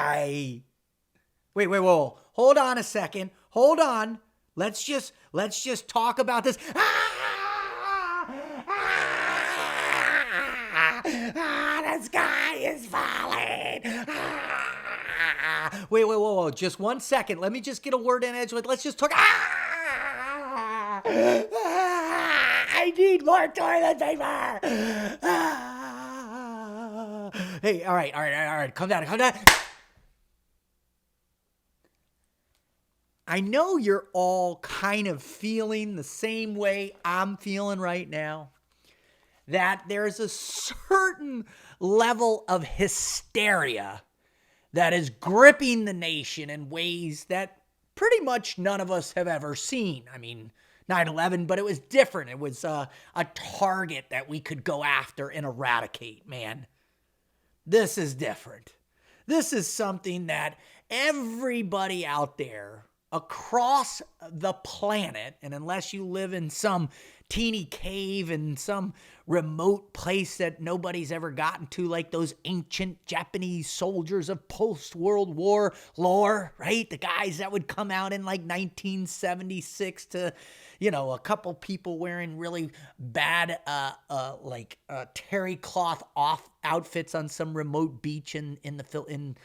guy. Wait, whoa. Hold on a second. Hold on. Let's just talk about this. The sky is falling. Wait, whoa. Just 1 second. Let me just get a word in edgewise. Let's just talk. I need more toilet paper. Hey, all right. Calm down. I know you're all kind of feeling the same way I'm feeling right now. That there's a certain level of hysteria that is gripping the nation in ways that pretty much none of us have ever seen. I mean, 9/11, but it was different. It was a target that we could go after and eradicate, man. This is different. This is something that everybody out there across the planet, and unless you live in some teeny cave in some remote place that nobody's ever gotten to, like those ancient Japanese soldiers of post-World War lore, right? The guys that would come out in like 1976 to, a couple people wearing really bad, terry cloth off outfits on some remote beach in the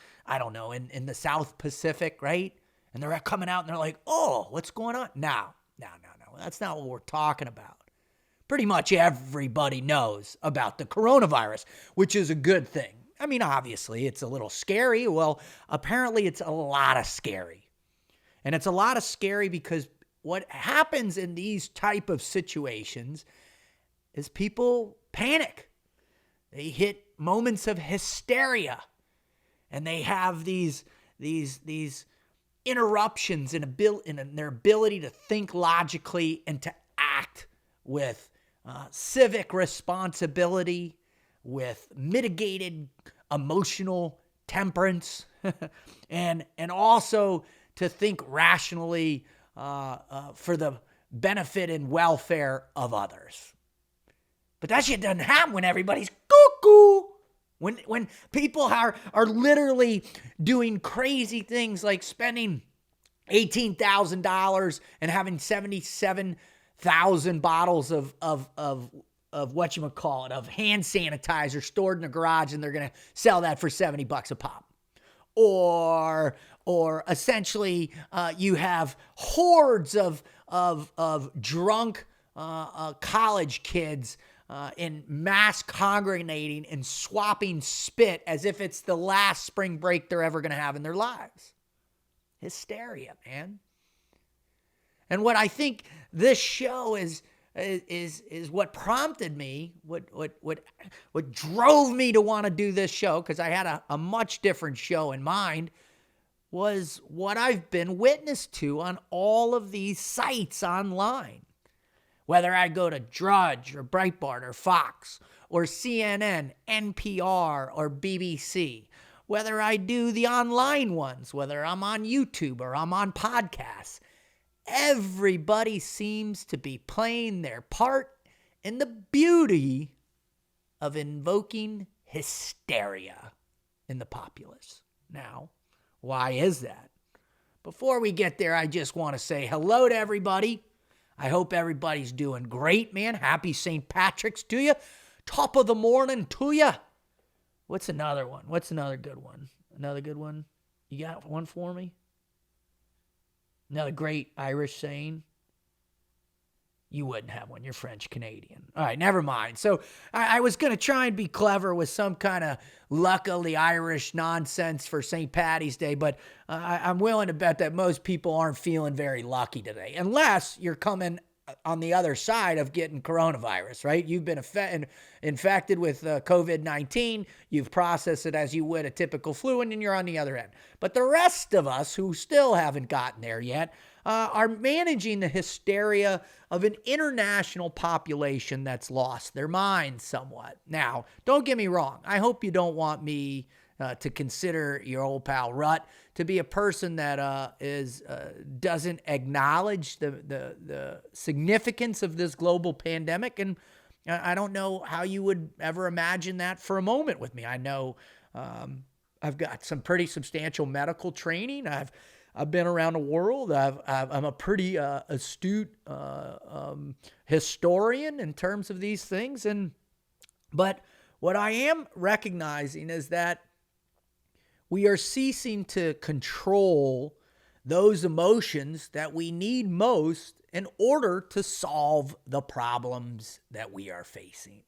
South Pacific, right? And they're coming out and they're like, oh, what's going on? No. That's not what we're talking about. Pretty much everybody knows about the coronavirus, which is a good thing. I mean, obviously, it's a little scary. Well, apparently it's a lot of scary. And it's a lot of scary because what happens in these type of situations is people panic. They hit moments of hysteria. And they have these interruptions in their ability to think logically and to act with civic responsibility, with mitigated emotional temperance, and also to think rationally for the benefit and welfare of others. But that shit doesn't happen when everybody's cuckoo. When people are literally doing crazy things like spending $18,000 and having 77,000 bottles of whatchamacallit, of hand sanitizer stored in a garage, and they're going to sell that for $70 a pop. Or essentially you have hordes of drunk college kids in mass congregating and swapping spit as if it's the last spring break they're ever going to have in their lives. Hysteria, man. And what I think this show is what prompted me, what drove me to want to do this show, because I had a much different show in mind, was what I've been witness to on all of these sites online. Whether I go to Drudge or Breitbart or Fox or CNN, NPR or BBC, whether I do the online ones, whether I'm on YouTube or I'm on podcasts, everybody seems to be playing their part in the beauty of invoking hysteria in the populace. Now, why is that? Before we get there, I just want to say hello to everybody. I hope everybody's doing great, man. Happy St. Patrick's to you. Top of the morning to you. What's another one? What's another good one? Another good one? You got one for me? Another great Irish saying? You wouldn't have one. You're French Canadian. All right, never mind. So I was going to try and be clever with some kind of luckily Irish nonsense for St. Patty's Day, but I'm willing to bet that most people aren't feeling very lucky today, unless you're coming on the other side of getting coronavirus, right? You've been infected with COVID-19. You've processed it as you would a typical flu, and then you're on the other end. But the rest of us who still haven't gotten there yet are managing the hysteria of an international population that's lost their minds somewhat. Now, don't get me wrong. I hope you don't want me to consider your old pal Rut to be a person that doesn't acknowledge the significance of this global pandemic. And I don't know how you would ever imagine that for a moment with me. I know I've got some pretty substantial medical training. I've been around the world. I'm a pretty astute historian in terms of these things. But what I am recognizing is that we are ceasing to control those emotions that we need most in order to solve the problems that we are facing.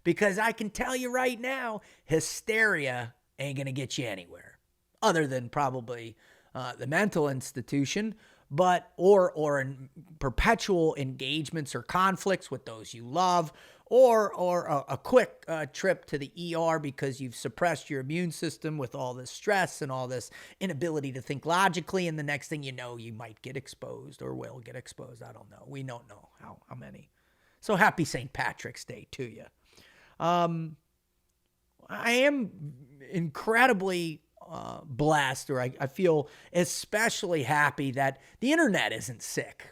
Because I can tell you right now, hysteria ain't going to get you anywhere other than probably the mental institution, but or in perpetual engagements or conflicts with those you love, or a quick trip to the ER because you've suppressed your immune system with all this stress and all this inability to think logically, and the next thing you know, you might get exposed or will get exposed. I don't know. We don't know how many. So happy St. Patrick's Day to you. I am incredibly blessed, or I feel especially happy that the internet isn't sick.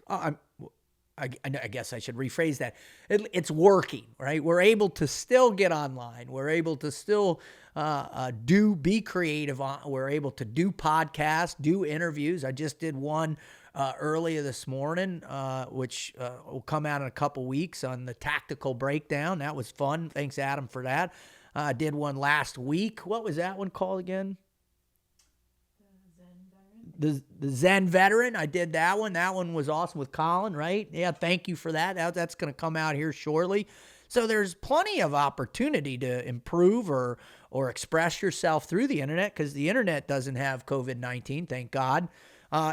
I guess I should rephrase that. It's working, right? We're able to still get online. We're able to still be creative. We're able to do podcasts, do interviews. I just did one earlier this morning, which will come out in a couple weeks on the tactical breakdown. That was fun. Thanks, Adam, for that. I did one last week. What was that one called again? The Zen Veteran. I did that one. That one was awesome with Colin, right? Yeah, thank you for that. That's going to come out here shortly. So there's plenty of opportunity to improve or express yourself through the internet, because the internet doesn't have COVID-19, thank God.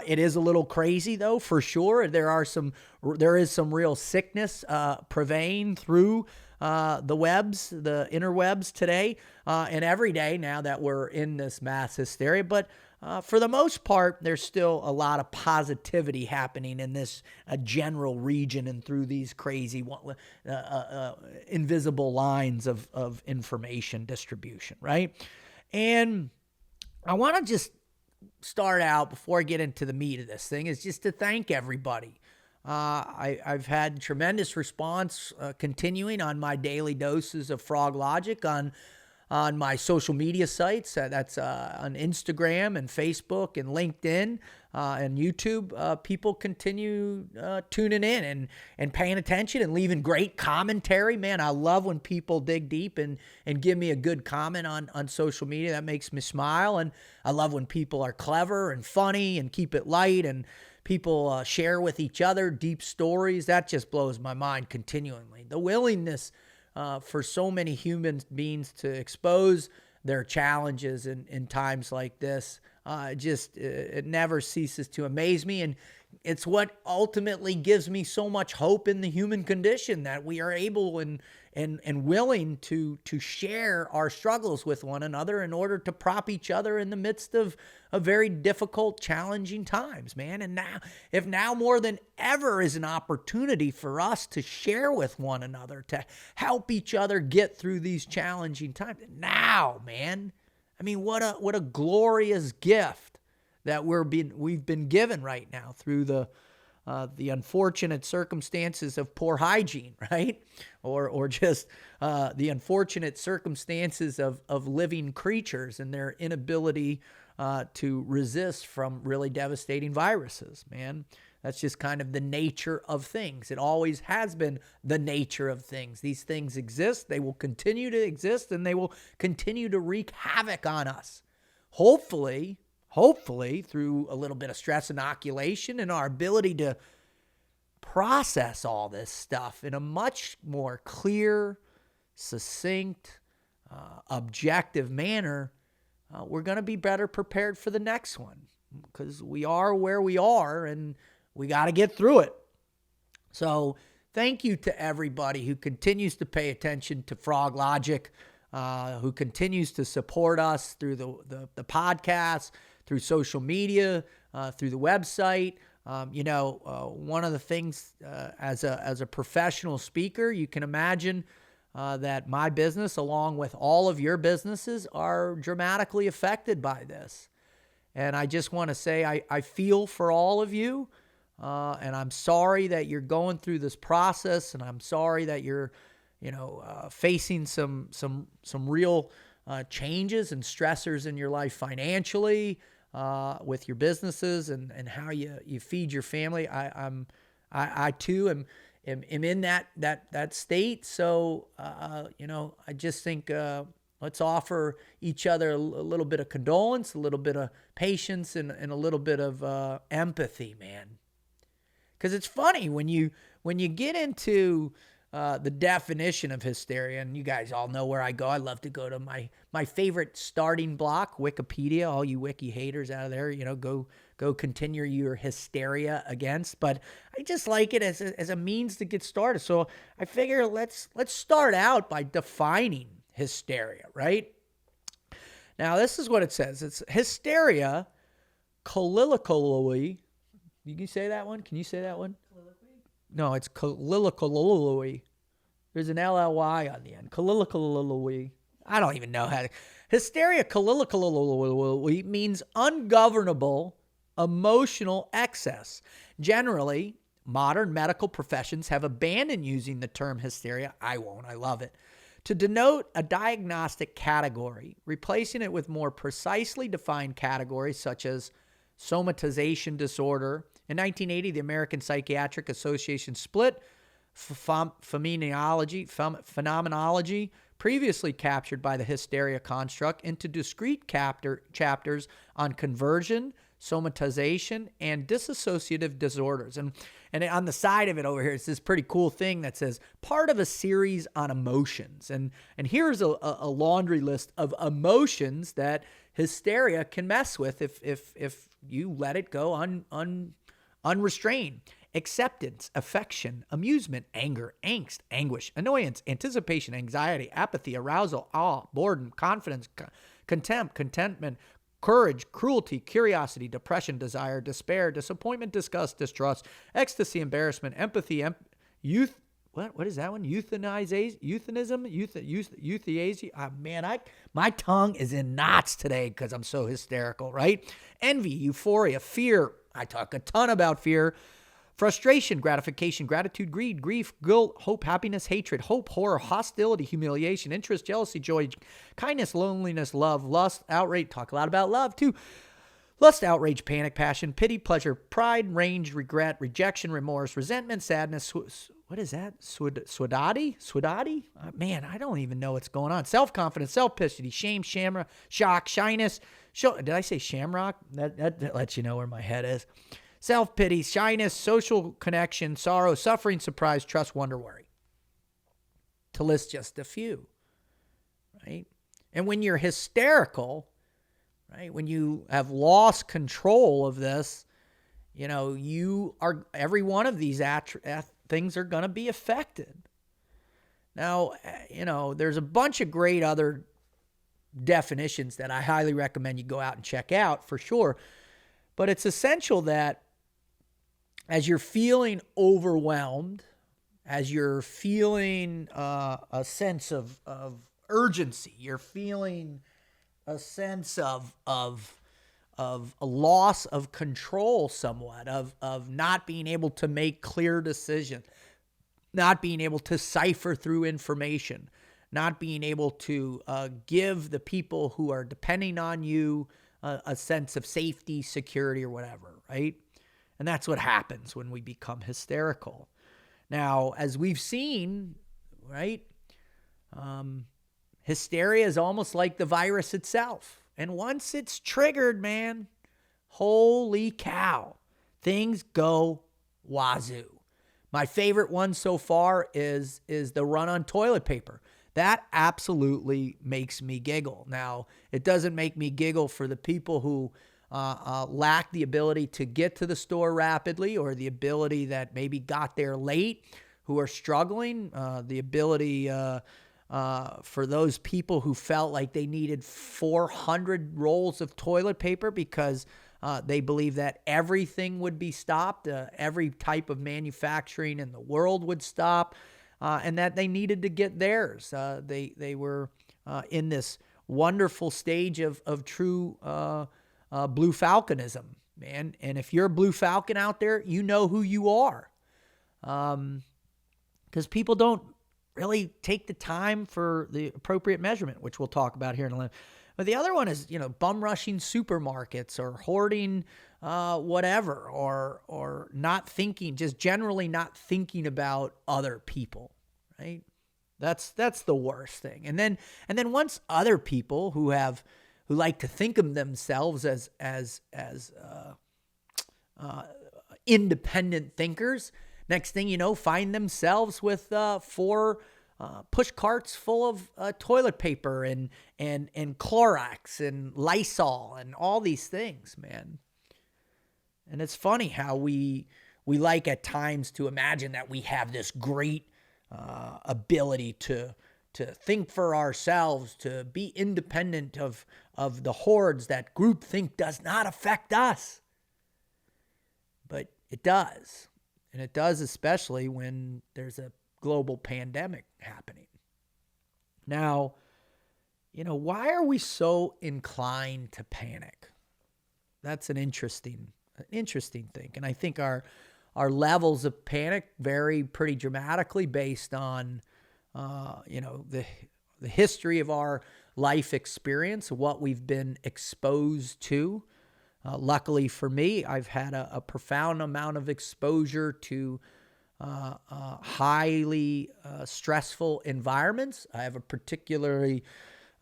It is a little crazy, though, for sure. There is some real sickness prevailing through the interwebs today and every day now that we're in this mass hysteria. But for the most part, there's still a lot of positivity happening in this general region and through these crazy invisible lines of information distribution, right? And I want to just start out, before I get into the meat of this thing, is just to thank everybody. I've had tremendous response continuing on my daily doses of Froglogic on my social media sites. That's on Instagram and Facebook and LinkedIn and YouTube. People continue tuning in and paying attention and leaving great commentary. Man, I love when people dig deep and give me a good comment on social media. That makes me smile. And I love when people are clever and funny and keep it light, and people share with each other deep stories. That just blows my mind continually. The willingness for so many human beings to expose their challenges in times like this, it never ceases to amaze me. And it's what ultimately gives me so much hope in the human condition, that we are able and willing to share our struggles with one another in order to prop each other in the midst of very difficult, challenging times, man. And now more than ever is an opportunity for us to share with one another, to help each other get through these challenging times. Now, man, I mean, what a glorious gift that we've been given right now through the unfortunate circumstances of poor hygiene, right? Or just the unfortunate circumstances of living creatures and their inability to resist from really devastating viruses, man. That's just kind of the nature of things. It always has been the nature of things. These things exist. They will continue to exist, and they will continue to wreak havoc on us. Hopefully through a little bit of stress inoculation and our ability to process all this stuff in a much more clear, succinct, objective manner, we're going to be better prepared for the next one, because we are where we are and we got to get through it. So thank you to everybody who continues to pay attention to Froglogic, who continues to support us through the podcast, through social media, through the website. One of the things as a professional speaker, you can imagine that my business, along with all of your businesses, are dramatically affected by this. And I just want to say I feel for all of you, and I'm sorry that you're going through this process, and I'm sorry that you're facing some real changes and stressors in your life financially, with your businesses and how you feed your family. I too am in that state. So, I just think, let's offer each other a little bit of condolence, a little bit of patience, and a little bit of empathy, man. Because it's funny when you get into the definition of hysteria, and you guys all know where I go. I love to go to my favorite starting block, Wikipedia. All you wiki haters out of there, go continue your hysteria against. But I just like it as a means to get started. So I figure let's start out by defining hysteria, right? Now, this is what it says. It's hysteria, colloquially. You can say that one? Can you say that one? No, it's colloquially. There's an LLY on the end. Colloquially. I don't even know how to. Hysteria colloquially means ungovernable emotional excess. Generally, modern medical professions have abandoned using the term hysteria. I won't. I love it. To denote a diagnostic category, replacing it with more precisely defined categories such as somatization disorder. In 1980, the American Psychiatric Association split phenomenology, previously captured by the hysteria construct, into discrete chapters on conversion, somatization, and dissociative disorders. And on the side of it over here, it's this pretty cool thing that says part of a series on emotions. And here's a laundry list of emotions that hysteria can mess with if you let it go unrestrained. Acceptance, affection, amusement, anger, angst, anguish, annoyance, anticipation, anxiety, apathy, arousal, awe, boredom, confidence, contempt, contentment, courage, cruelty, curiosity, depression, desire, despair, disappointment, disgust, distrust, ecstasy, embarrassment, empathy, youth. What is that one? Euthanism? Man, my tongue is in knots today because I'm so hysterical, right? Envy, euphoria, fear. I talk a ton about fear. Frustration, gratification, gratitude, greed, grief, guilt, hope, happiness, hatred, hope, horror, hostility, humiliation, interest, jealousy, joy, kindness, loneliness, love, lust, outrage. Talk a lot about love too. Lust, outrage, panic, passion, pity, pleasure, pride, rage, regret, rejection, remorse, resentment, sadness. What is that? Swadati? Man, I don't even know what's going on. Self-confidence, self-pity, shame, shock, shyness. Did I say shamrock? That lets you know where my head is. Self-pity, shyness, social connection, sorrow, suffering, surprise, trust, wonder, worry. To list just a few, right? And when you're hysterical, right, when you have lost control of this, every one of these things are going to be affected. Now, there's a bunch of great other definitions that I highly recommend you go out and check out for sure. But it's essential that as you're feeling overwhelmed, as you're feeling a sense of urgency, you're feeling a sense of a loss of control somewhat, of not being able to make clear decisions, not being able to cipher through information, not being able to give the people who are depending on you a sense of safety, security, or whatever, right? And that's what happens when we become hysterical. Now, as we've seen, right, hysteria is almost like the virus itself. And once it's triggered, man, holy cow, things go wazoo. My favorite one so far is the run on toilet paper. That absolutely makes me giggle. Now, it doesn't make me giggle for the people who lack the ability to get to the store rapidly, or the ability that maybe got there late, who are struggling, the ability for those people who felt like they needed 400 rolls of toilet paper because they believe that everything would be stopped, every type of manufacturing in the world would stop, and that they needed to get theirs. They were in this wonderful stage of true Blue Falconism, man. And if you're a Blue Falcon out there, you know who you are. Because people don't really take the time for the appropriate measurement, which we'll talk about here in a minute. But the other one is, bum rushing supermarkets or hoarding whatever, or not thinking, just generally not thinking about other people, right? That's the worst thing. And then once other people who like to think of themselves as independent thinkers, next thing you know, find themselves with 4 push carts full of toilet paper and Clorox and Lysol and all these things, man. And it's funny how we like at times to imagine that we have this great ability to think for ourselves, to be independent of the hordes, that groupthink does not affect us. But it does. And it does, especially when there's a global pandemic happening. Now, why are we so inclined to panic? That's an interesting thing. And I think our levels of panic vary pretty dramatically based on, the history of our life experience, what we've been exposed to. Luckily for me, I've had a profound amount of exposure to highly stressful environments. I have a particularly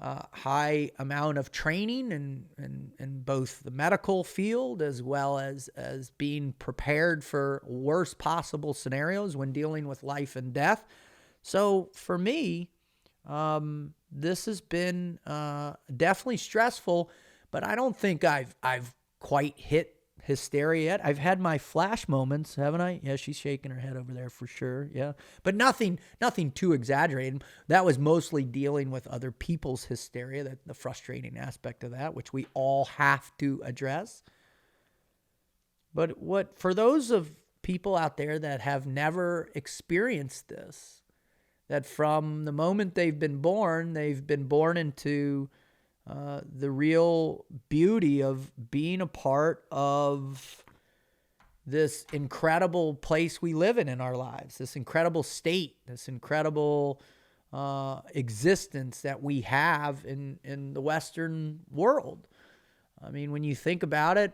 high amount of training in both the medical field as well as being prepared for worst possible scenarios when dealing with life and death. So for me, this has been definitely stressful, but I don't think I've quite hit hysteria yet. I've had my flash moments, haven't I? Yeah, she's shaking her head over there for sure. Yeah, but nothing too exaggerated. That was mostly dealing with other people's hysteria, the frustrating aspect of that, which we all have to address. But for those of people out there that have never experienced this, that from the moment they've been born into the real beauty of being a part of this incredible place we live in our lives, this incredible state, this incredible existence that we have in the Western world. I mean, when you think about it,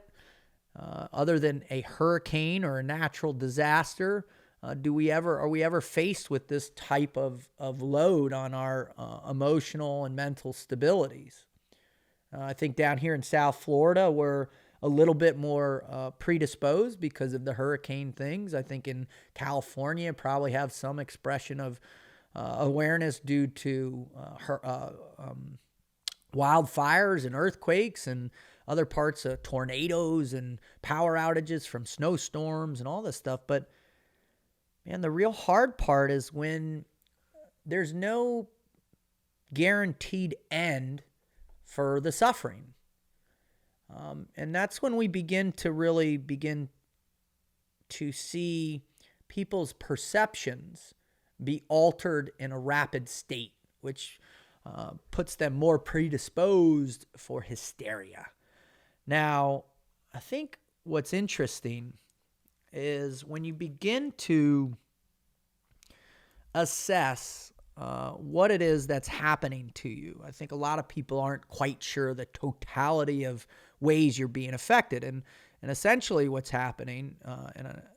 other than a hurricane or a natural disaster, are we ever faced with this type of load on our emotional and mental stabilities? I think down here in South Florida, we're a little bit more predisposed because of the hurricane things. I think in California, probably have some expression of awareness due to wildfires and earthquakes and other parts of tornadoes and power outages from snowstorms and all this stuff. But, man, the real hard part is when there's no guaranteed end for the suffering. And that's when we begin to see people's perceptions be altered in a rapid state, which puts them more predisposed for hysteria. Now, I think what's interesting is when you begin to assess what it is that's happening to you. I think a lot of people aren't quite sure the totality of ways you're being affected. And essentially what's happening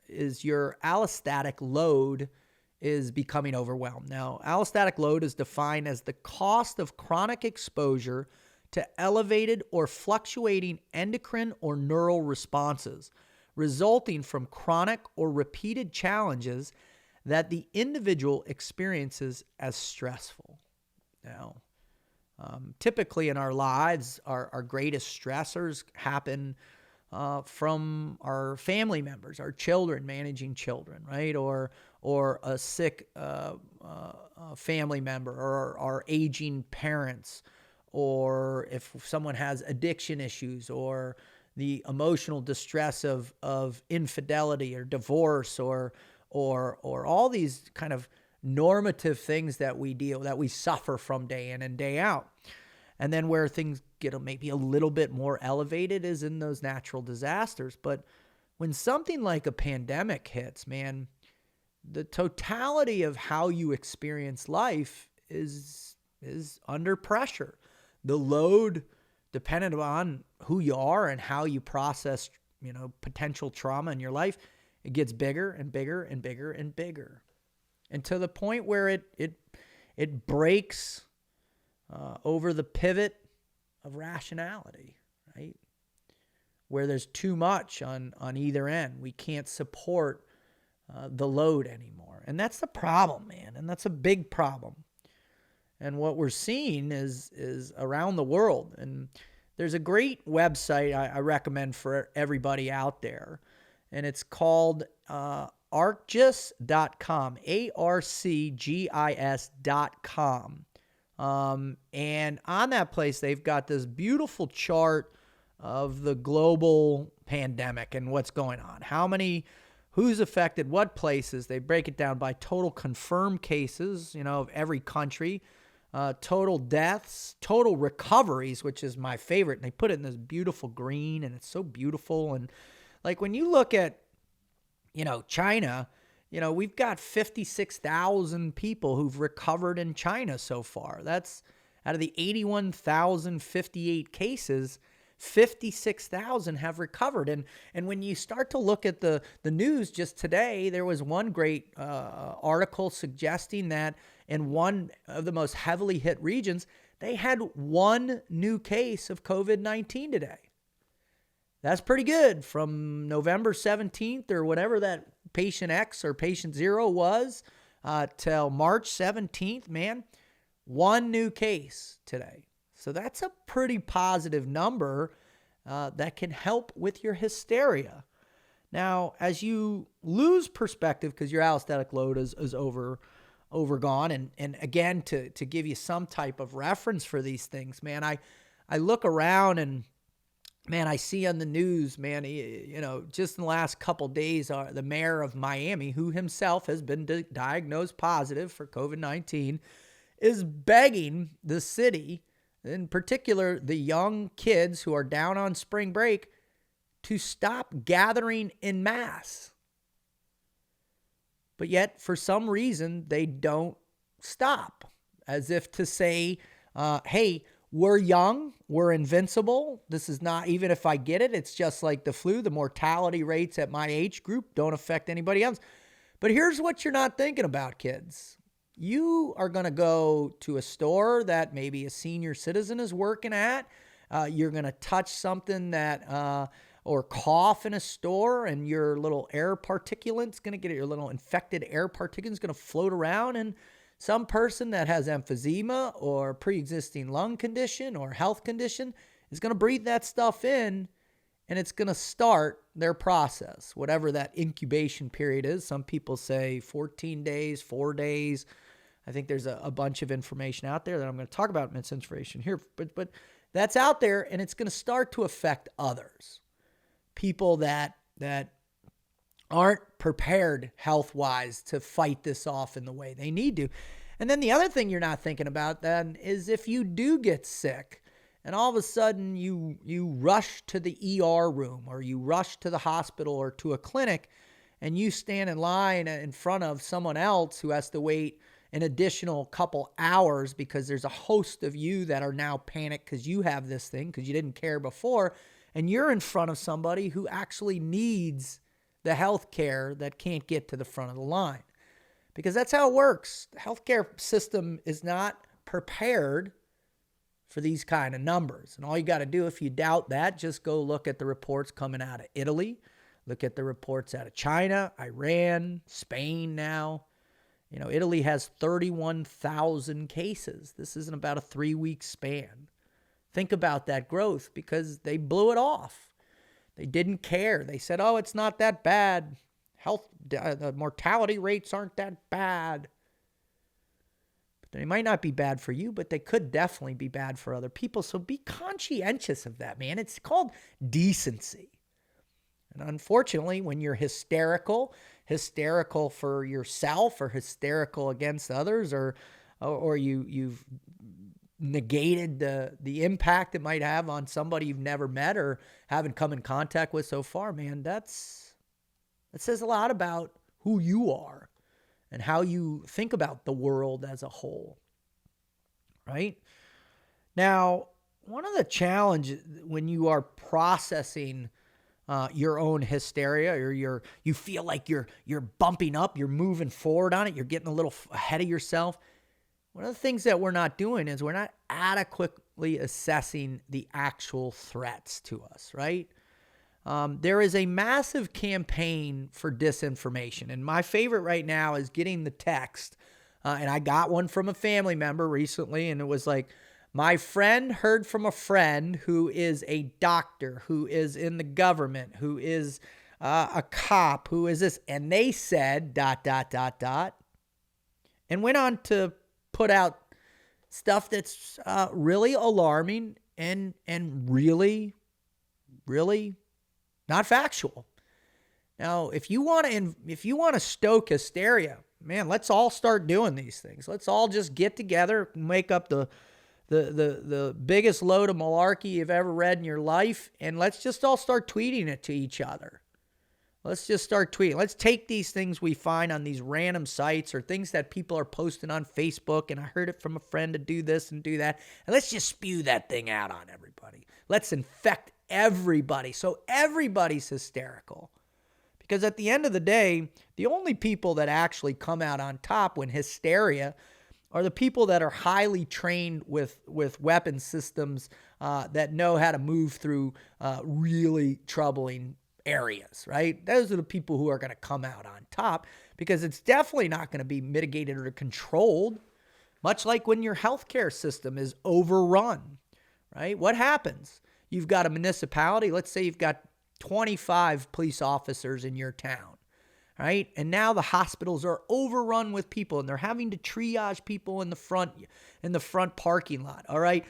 is your allostatic load is becoming overwhelmed. Now, allostatic load is defined as the cost of chronic exposure to elevated or fluctuating endocrine or neural responses resulting from chronic or repeated challenges that the individual experiences as stressful. Now, typically in our lives, our greatest stressors happen from our family members, our children, managing children, right? Or a sick family member, or our aging parents, or if someone has addiction issues, or the emotional distress of infidelity or divorce, or all these kind of normative things that we suffer from day in and day out. And then where things get maybe a little bit more elevated is in those natural disasters. But when something like a pandemic hits, man, the totality of how you experience life is under pressure. The load, dependent on who you are and how you process, potential trauma in your life, it gets bigger and bigger and bigger and bigger, and to the point where it breaks over the pivot of rationality, right? Where there's too much on either end. We can't support the load anymore. And that's the problem, man. And that's a big problem. And what we're seeing is around the world. And there's a great website I recommend for everybody out there. And it's called arcgis.com, arcgis.com. And on that place, they've got this beautiful chart of the global pandemic and what's going on. Who's affected, what places. They break it down by total confirmed cases, of every country, total deaths, total recoveries, which is my favorite. And they put it in this beautiful green, and it's so beautiful. And like when you look at, China, we've got 56,000 people who've recovered in China so far. That's out of the 81,058 cases, 56,000 have recovered. And when you start to look at the news just today, there was one great article suggesting that in one of the most heavily hit regions, they had one new case of COVID-19 today. That's pretty good. From November 17th or whatever that patient X or patient 0 was till March 17th, man, one new case today. So that's a pretty positive number that can help with your hysteria. Now, as you lose perspective because your allostatic load is overgone, and again, to give you some type of reference for these things, man, I look around and, man, I see on the news, man, just in the last couple days, the mayor of Miami, who himself has been diagnosed positive for COVID-19, is begging the city, in particular the young kids who are down on spring break, to stop gathering in mass. But yet, for some reason, they don't stop, as if to say, hey, we're young, we're invincible. This is not, even if I get it, it's just like the flu. The mortality rates at my age group don't affect anybody else. But here's what you're not thinking about, kids. You are going to go to a store that maybe a senior citizen is working at. You're going to touch something that, or cough in a store, and your little air particulate's going to get it. Your little infected air particulate is going to float around, and some person that has emphysema or pre-existing lung condition or health condition is going to breathe that stuff in, and it's going to start their process, whatever that incubation period is. Some people say 14 days, 4 days. I think there's a bunch of information out there that I'm going to talk about misinformation here, but that's out there, and it's going to start to affect others. People that aren't prepared health-wise to fight this off in the way they need to. And then the other thing you're not thinking about then is if you do get sick and all of a sudden you rush to the ER room or you rush to the hospital or to a clinic and you stand in line in front of someone else who has to wait an additional couple hours because there's a host of you that are now panicked because you have this thing because you didn't care before, and you're in front of somebody who actually needs the health care that can't get to the front of the line. Because that's how it works. The healthcare system is not prepared for these kind of numbers. And all you got to do, if you doubt that, just go look at the reports coming out of Italy. Look at the reports out of China, Iran, Spain now. Italy has 31,000 cases. This isn't about a 3-week span. Think about that growth because they blew it off. They didn't care. They said, oh, it's not that bad. The mortality rates aren't that bad. But they might not be bad for you, but they could definitely be bad for other people. So be conscientious of that, man. It's called decency. And unfortunately, when you're hysterical for yourself or hysterical against others, or you've negated the impact it might have on somebody you've never met or haven't come in contact with so far, man, that says a lot about who you are. and how you think about the world as a whole, right? Now, one of the challenges when you are processing your own hysteria, or you feel like you're bumping up, you're moving forward on it, you're getting a little ahead of yourself. One of the things that we're not doing is we're not adequately assessing the actual threats to us, right? There is a massive campaign for disinformation, and my favorite right now is getting the text, and I got one from a family member recently, and it was like, my friend heard from a friend who is a doctor, who is in the government, who is a cop, who is this, and they said ... and went on to put out stuff that's really alarming and really not factual. Now, if you want to stoke hysteria, man, let's all start doing these things. Let's all just get together, make up the biggest load of malarkey you've ever read in your life, and let's just all start tweeting it to each other. Let's just start tweeting. Let's take these things we find on these random sites or things that people are posting on Facebook, and I heard it from a friend to do this and do that, and let's just spew that thing out on everybody. Let's infect everybody so everybody's hysterical. Because at the end of the day, the only people that actually come out on top when hysteria are the people that are highly trained with weapon systems that know how to move through really troubling areas, right? Those are the people who are going to come out on top, because it's definitely not going to be mitigated or controlled, much like when your healthcare system is overrun, right? What happens? You've got a municipality, let's say you've got 25 police officers in your town, right? And now the hospitals are overrun with people, and they're having to triage people in the front parking lot. All right.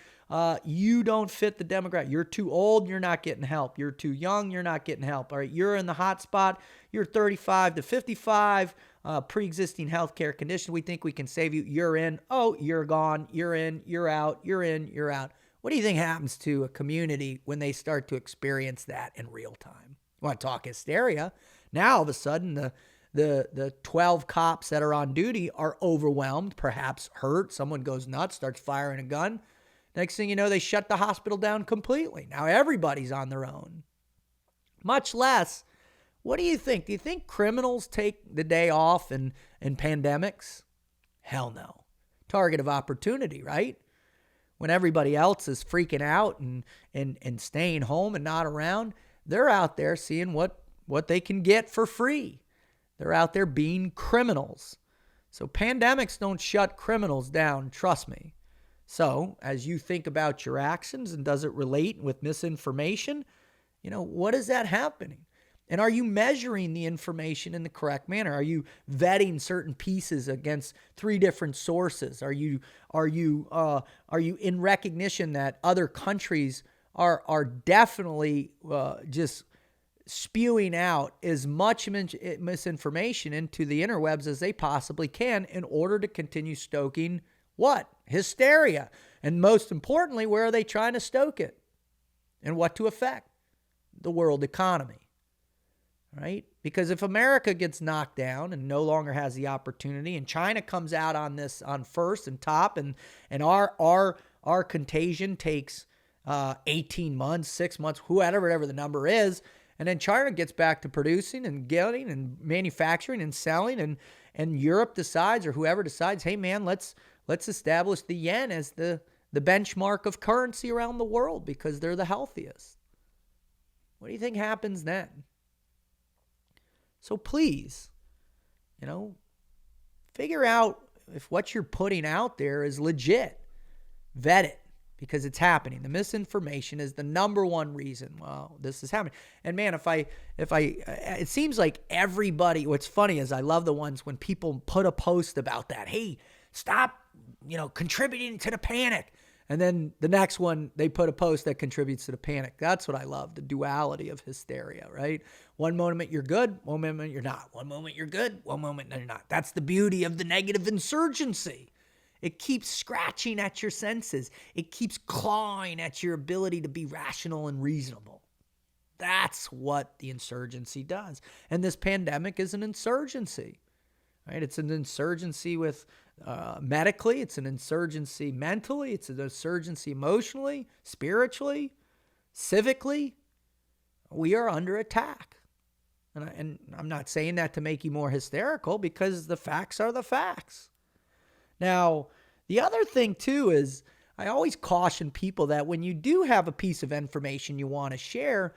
You don't fit the demographic. You're too old. You're not getting help. You're too young. You're not getting help. All right. You're in the hot spot. You're 35 to 55, pre-existing healthcare condition. We think we can save you. You're in. Oh, you're gone. You're in. You're out. You're in. You're out. What do you think happens to a community when they start to experience that in real time? You want to talk hysteria? Now, all of a sudden, the 12 cops that are on duty are overwhelmed, perhaps hurt. Someone goes nuts, starts firing a gun. Next thing you know, they shut the hospital down completely. Now everybody's on their own. Much less, what do you think? Do you think criminals take the day off in pandemics? Hell no. Target of opportunity, right? When everybody else is freaking out and staying home and not around, they're out there seeing what they can get for free. They're out there being criminals. So pandemics don't shut criminals down, trust me. So as you think about your actions, and does it relate with misinformation, what is that happening? And are you measuring the information in the correct manner? Are you vetting certain pieces against 3 different sources? Are you in recognition that other countries are definitely just spewing out as much misinformation into the interwebs as they possibly can in order to continue stoking what? Hysteria. And most importantly, where are they trying to stoke it? And what to affect? The world economy. Right? Because if America gets knocked down and no longer has the opportunity, and China comes out on this on first and top, and our contagion takes 18 months, 6 months, whatever the number is, and then China gets back to producing and getting and manufacturing and selling, and Europe decides, or whoever decides, hey man, let's establish the yen as the benchmark of currency around the world because they're the healthiest. What do you think happens then? So please, figure out if what you're putting out there is legit. Vet it, because it's happening. The misinformation is the number one reason, well, this is happening. And man, it seems like everybody, what's funny is I love the ones when people put a post about that. Hey, stop, contributing to the panic. And then the next one, they put a post that contributes to the panic. That's what I love, the duality of hysteria, right? One moment you're good, one moment you're not. One moment you're good, one moment you're not. That's the beauty of the negative insurgency. It keeps scratching at your senses. It keeps clawing at your ability to be rational and reasonable. That's what the insurgency does. And this pandemic is an insurgency. right? It's an insurgency with medically. It's an insurgency mentally. It's an insurgency emotionally, spiritually, civically. We are under attack. And I'm not saying that to make you more hysterical, because the facts are the facts. Now, the other thing too is I always caution people that when you do have a piece of information you want to share,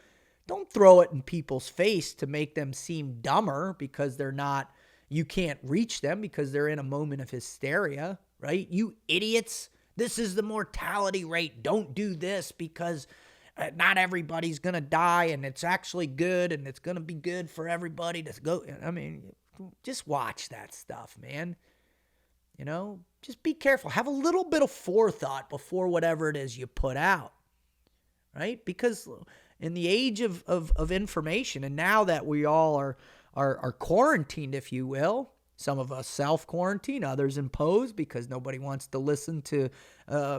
don't throw it in people's face to make them seem dumber because you can't reach them because they're in a moment of hysteria, right? You idiots, this is the mortality rate. Don't do this because not everybody's going to die, and it's actually good, and it's going to be good for everybody to go. I mean, just watch that stuff, man. Just be careful. Have a little bit of forethought before whatever it is you put out, right? Because in the age of information, and now that we all are quarantined, if you will, some of us self-quarantine, others impose because nobody wants to listen to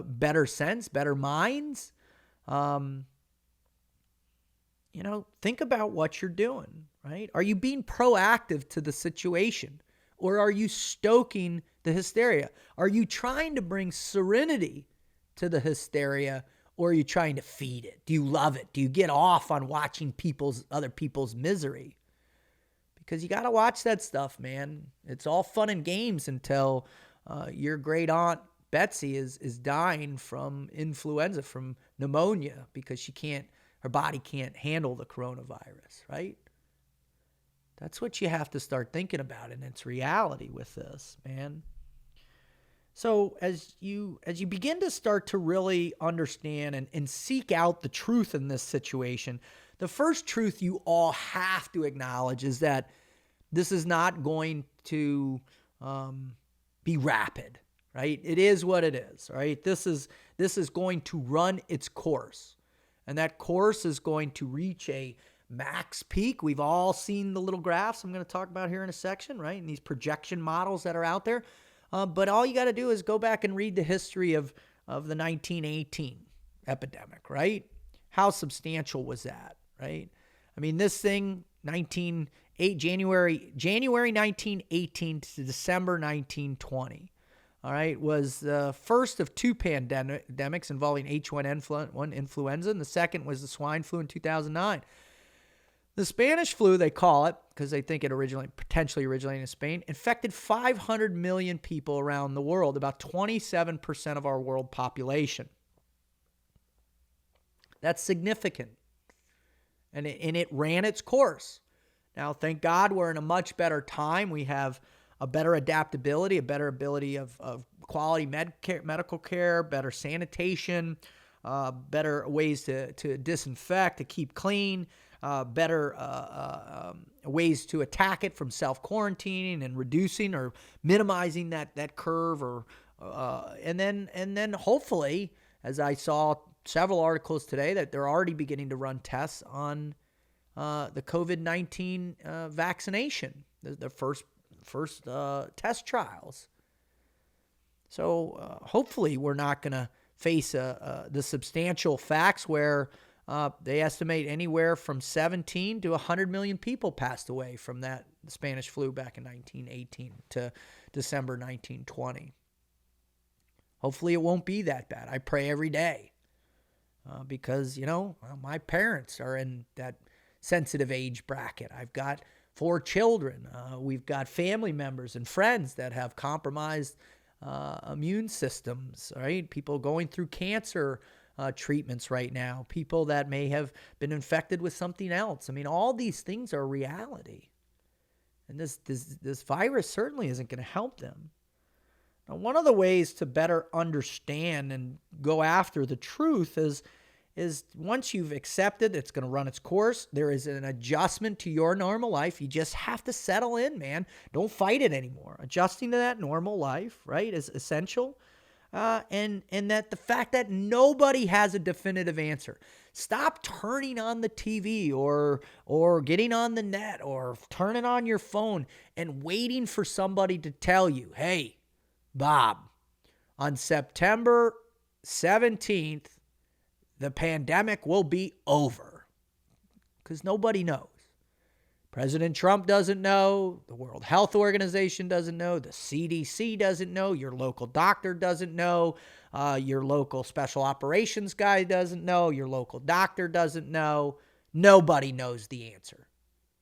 better sense, better minds. Think about what you're doing, right? Are you being proactive to the situation, or are you stoking the hysteria? Are you trying to bring serenity to the hysteria, or are you trying to feed it? Do you love it? Do you get off on watching other people's misery? Because you got to watch that stuff, man. It's all fun and games until your great aunt Betsy is dying from influenza, from pneumonia, because her body can't handle the coronavirus, right? That's what you have to start thinking about, and it's reality with this, man. So as you begin to start to really understand and seek out the truth in this situation, the first truth you all have to acknowledge is that this is not going to be rapid, right? It is what it is, right? This is going to run its course. And that course is going to reach a max peak. We've all seen the little graphs I'm going to talk about here in a section, right? And these projection models that are out there. But all you got to do is go back and read the history of the 1918 epidemic, right? How substantial was that, right? I mean, this thing, January 1918 to December 1920, all right, was the first of two pandemics involving H1N1 influenza, and the second was the swine flu in 2009. The Spanish flu, they call it, because they think it potentially originated in Spain, infected 500 million people around the world, about 27% of our world population. That's significant. And it ran its course. Now, thank God we're in a much better time. We have a better adaptability, a better ability of quality medical care, better sanitation, better ways to disinfect, to keep clean, better ways to attack it from self-quarantining and reducing or minimizing that curve, and then hopefully, as I saw several articles today, that they're already beginning to run tests on the COVID-19 vaccination, the first test trials. So hopefully we're not going to face the substantial facts where they estimate anywhere from 17 to 100 million people passed away from that Spanish flu back in 1918 to December 1920. Hopefully it won't be that bad. I pray every day because, my parents are in that sensitive age bracket. I've got 4 children. We've got family members and friends that have compromised immune systems, right? People going through cancer treatments right now, people that may have been infected with something else. I mean, all these things are reality. And this virus certainly isn't going to help them. Now, one of the ways to better understand and go after the truth is once you've accepted it's going to run its course, there is an adjustment to your normal life. You just have to settle in, man. Don't fight it anymore. Adjusting to that normal life, right, is essential. And that the fact that nobody has a definitive answer. Stop turning on the TV or getting on the net or turning on your phone and waiting for somebody to tell you, hey, Bob, on September 17th, the pandemic will be over. Because nobody knows. President Trump doesn't know. The World Health Organization doesn't know. The CDC doesn't know. Your local doctor doesn't know. Your local special operations guy doesn't know. Your local doctor doesn't know. Nobody knows the answer.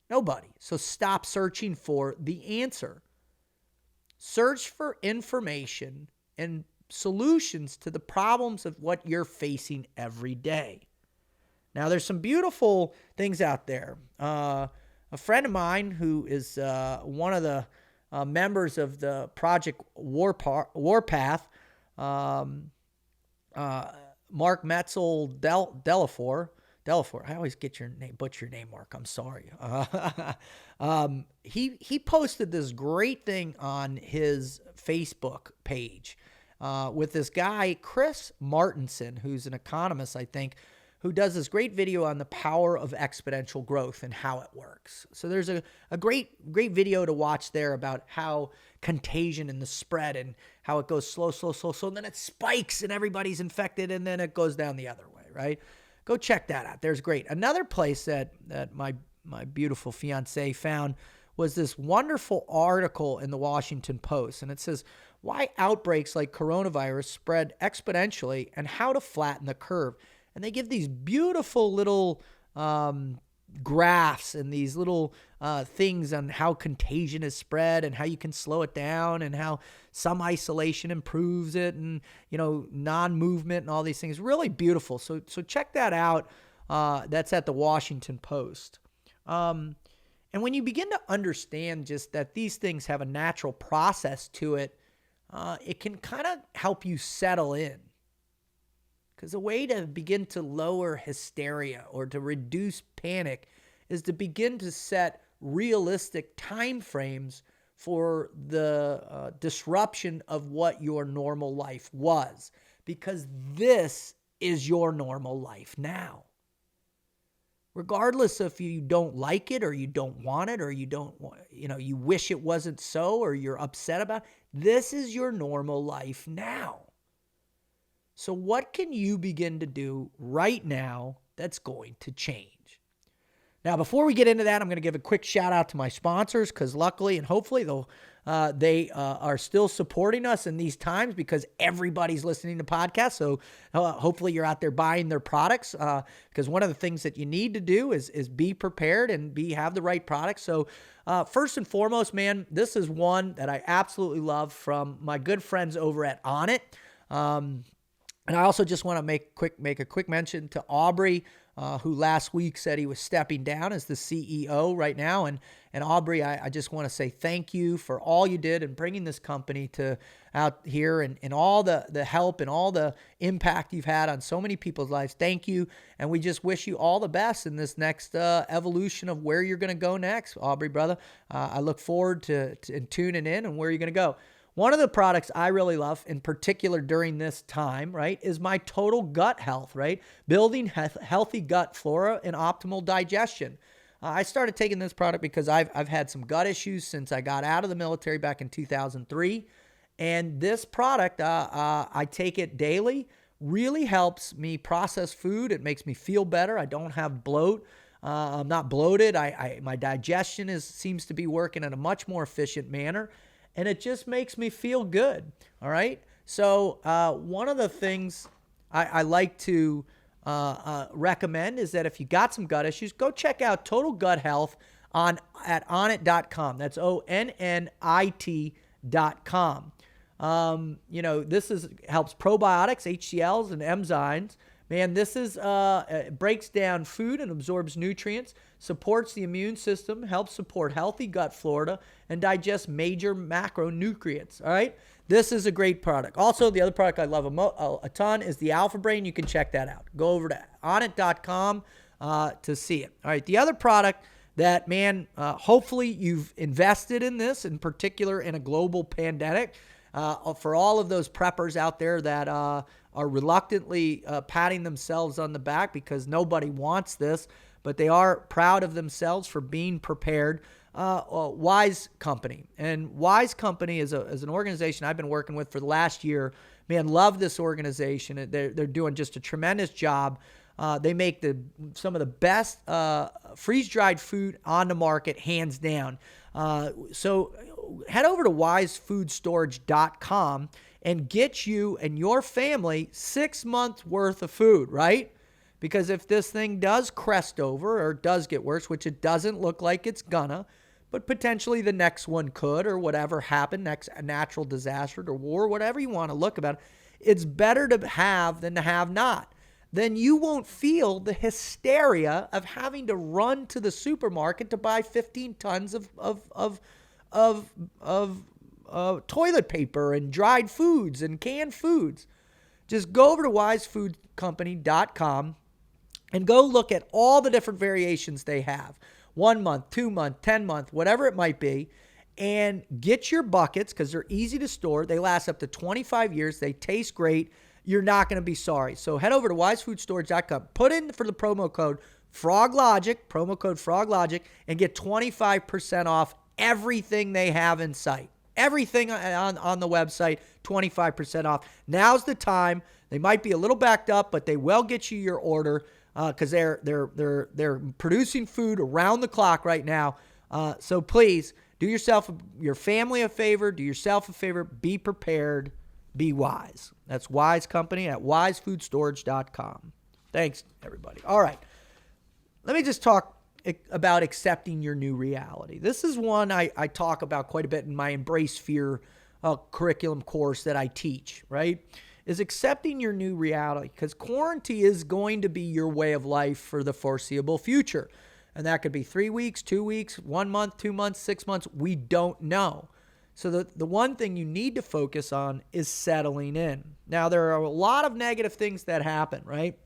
Nobody. So stop searching for the answer. Search for information and solutions to the problems of what you're facing every day. Now, there's some beautiful things out there. A friend of mine who is one of the members of the Project Warpath, Mark Metzel Delafour. I always butcher your name, Mark. I'm sorry. He posted this great thing on his Facebook page with this guy, Chris Martenson, who's an economist, I think, who does this great video on the power of exponential growth and how it works. So there's a great video to watch there about how contagion and the spread and how it goes slow, and then it spikes and everybody's infected and then it goes down the other way, right? Go check that out. There's great. Another place that my beautiful fiance found was this wonderful article in the Washington Post, and it says, why outbreaks like coronavirus spread exponentially and how to flatten the curve. And they give these beautiful little graphs and these little things on how contagion is spread and how you can slow it down and how some isolation improves it and, non-movement and all these things. Really beautiful. So check that out. That's at the Washington Post. And when you begin to understand just that these things have a natural process to it, it can kind of help you settle in. Because a way to begin to lower hysteria or to reduce panic is to begin to set realistic time frames for the disruption of what your normal life was. Because this is your normal life now. Regardless if you don't like it or you don't want it or you don't want, you wish it wasn't so or you're upset about it, this is your normal life now. So what can you begin to do right now that's going to change? Now, before we get into that, I'm going to give a quick shout out to my sponsors because luckily and hopefully they are still supporting us in these times because everybody's listening to podcasts. So hopefully you're out there buying their products because one of the things that you need to do is be prepared and have the right products. So first and foremost, man, this is one that I absolutely love from my good friends over at Onnit. And I also just want to make a quick mention to Aubrey, who last week said he was stepping down as the CEO right now. And Aubrey, I just want to say thank you for all you did in bringing this company to out here and all the help and all the impact you've had on so many people's lives. Thank you. And we just wish you all the best in this next evolution of where you're going to go next, Aubrey, brother. I look forward to tuning in and where you're going to go. One of the products I really love, in particular during this time, right, is my Total Gut Health, right? Building healthy gut flora and optimal digestion. I started taking this product because I've had some gut issues since I got out of the military back in 2003. And this product, I take it daily, really helps me process food. It makes me feel better. I don't have bloat. I'm not bloated. My digestion seems to be working in a much more efficient manner. And it just makes me feel good, all right? So one of the things I like to recommend is that if you got some gut issues, go check out Total Gut Health at onnit.com. That's ONNIT.com. This helps probiotics, HCLs, and enzymes. Man, this it breaks down food and absorbs nutrients, supports the immune system, helps support healthy gut flora, and digests major macronutrients, all right? This is a great product. Also, the other product I love a ton is the Alpha Brain. You can check that out. Go over to onnit.com to see it. All right, the other product that, man, hopefully you've invested in this, in particular in a global pandemic, for all of those preppers out there that are reluctantly patting themselves on the back because nobody wants this, but they are proud of themselves for being prepared. Wise Company. And Wise Company is an organization I've been working with for the last year. Man, love this organization. They're doing just a tremendous job They make some of the best freeze-dried food on the market, hands down. So head over to wisefoodstorage.com and get you and your family 6 months worth of food, right? Because if this thing does crest over or does get worse, which it doesn't look like it's gonna, but potentially the next one could, or whatever happened, next a natural disaster or war, whatever you want to look about, it's better to have than to have not. Then you won't feel the hysteria of having to run to the supermarket to buy 15 tons of toilet paper and dried foods and canned foods. Just go over to wisefoodcompany.com and go look at all the different variations they have. 1 month, 2 month, 10 month, whatever it might be. And get your buckets because they're easy to store. They last up to 25 years. They taste great. You're not going to be sorry. So head over to wisefoodstorage.com. Put in for the promo code Froglogic, and get 25% off everything they have in sight. Everything on the website, 25% off. Now's the time. They might be a little backed up, but they will get you your order because they're producing food around the clock right now. So please do your family a favor, do yourself a favor, be prepared, be wise. That's Wise Company at wisefoodstorage.com. Thanks, everybody. All right. Let me just talk about accepting your new reality. This is one I talk about quite a bit in my Embrace Fear curriculum course that I teach, right? Is accepting your new reality, because quarantine is going to be your way of life for the foreseeable future. And that could be 3 weeks, 2 weeks, 1 month, 2 months, 6 months. We don't know. So the one thing you need to focus on is settling in. Now, there are a lot of negative things that happen, right?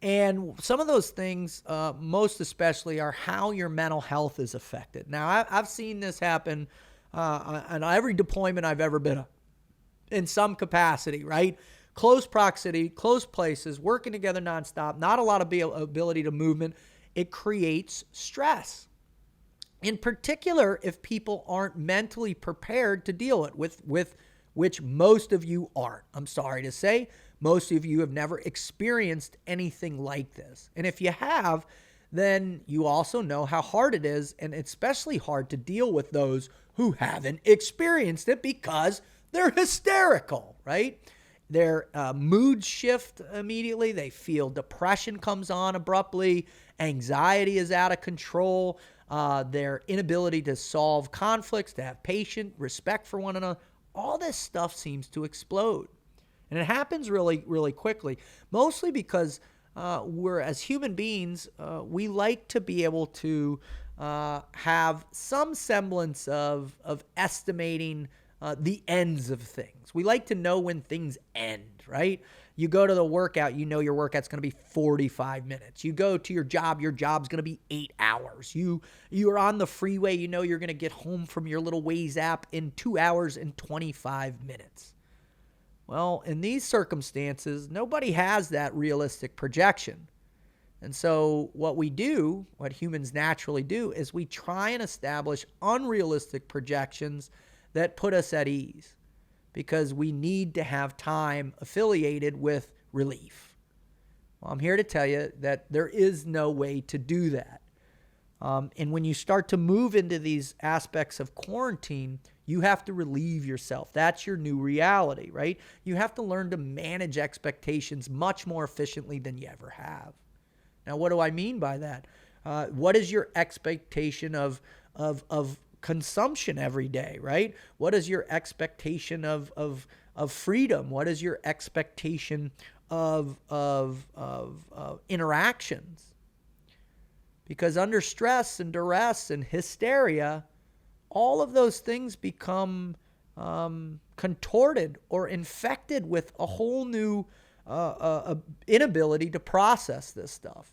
And some of those things, most especially, are how your mental health is affected. Now, I've seen this happen on every deployment I've ever been on, in some capacity, right? Close proximity, close places, working together nonstop, not a lot of ability to movement. It creates stress. In particular, if people aren't mentally prepared to deal with which most of you aren't. I'm sorry to say, most of you have never experienced anything like this. And if you have, then you also know how hard it is, and it's especially hard to deal with those who haven't experienced it because they're hysterical, right? Their mood shift immediately. They feel depression comes on abruptly. Anxiety is out of control. Their inability to solve conflicts, to have patience, respect for one another. All this stuff seems to explode. And it happens really, really quickly, mostly because as human beings, we like to be able to have some semblance of estimating the ends of things. We like to know when things end, right? You go to the workout, you know your workout's going to be 45 minutes. You go to your job's going to be 8 hours. You are on the freeway, you know you're going to get home from your little Waze app in 2 hours and 25 minutes. Well, in these circumstances, nobody has that realistic projection. And so what humans naturally do, is we try and establish unrealistic projections that put us at ease, because we need to have time affiliated with relief. Well, I'm here to tell you that there is no way to do that. And when you start to move into these aspects of quarantine, you have to relieve yourself. That's your new reality, right? You have to learn to manage expectations much more efficiently than you ever have. Now, what do I mean by that? What is your expectation of consumption every day, right? What is your expectation of freedom? What is your expectation of interactions? Because under stress and duress and hysteria, all of those things become contorted or infected with a whole new inability to process this stuff.